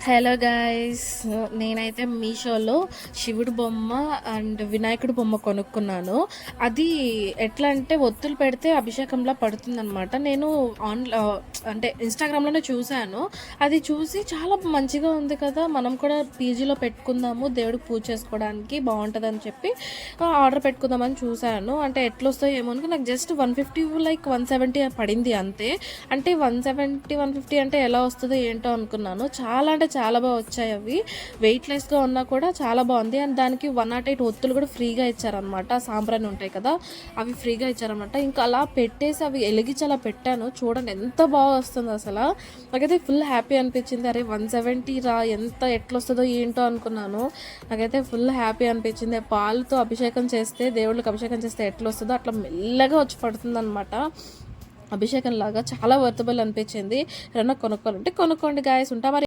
Hello guys, నేనైతే మీషోలో శివుడు బొమ్మ అండ్ వినాయకుడు బొమ్మ కొనుక్కున్నాను. అది ఎట్లా అంటే ఒత్తులు పెడితే అభిషేకంలా పడుతుందనమాట. నేను అంటే ఇన్స్టాగ్రామ్లోనే చూశాను. అది చూసి చాలా మంచిగా ఉంది కదా, మనం కూడా పీజీలో పెట్టుకుందాము, దేవుడికి పూజ చేసుకోవడానికి బాగుంటుందని చెప్పి ఆర్డర్ పెట్టుకుందామని చూశాను. అంటే ఎట్లా వస్తాయో ఏమో అనుకో, నాకు జస్ట్ 150 లైక్ 170 పడింది అంతే. అంటే 170 150 అంటే ఎలా వస్తుందో ఏంటో అనుకున్నాను. చాలా అంటే చాలా బాగా వచ్చాయి అవి. వెయిట్లెస్గా ఉన్నా కూడా చాలా బాగుంది. అండ్ దానికి 108 ఒత్తులు కూడా ఫ్రీగా ఇచ్చారనమాట. సాంబ్రాన్ని ఉంటాయి కదా, అవి ఫ్రీగా ఇచ్చారనమాట. ఇంకా అలా పెట్టేసి అవి ఎలిగించి అలా పెట్టాను. చూడండి ఎంత బాగా వస్తుంది అసలు. నాకైతే ఫుల్ హ్యాపీ అనిపించింది. అరే 170 రా, ఎట్లా వస్తుందో ఏంటో అనుకున్నాను. నాకైతే ఫుల్ హ్యాపీ అనిపించింది. పాలతో అభిషేకం చేస్తే, దేవుళ్ళకి అభిషేకం చేస్తే ఎట్లా వస్తుందో అట్లా మెల్లగా వచ్చి పడుతుంది అనమాట. అభిషేకం లాగా చాలా వర్తబుల్ అనిపించింది. ఎవరైనా కొనుక్కోవాలంటే కొనుక్కోండి గాయస్. ఉంటా మరి.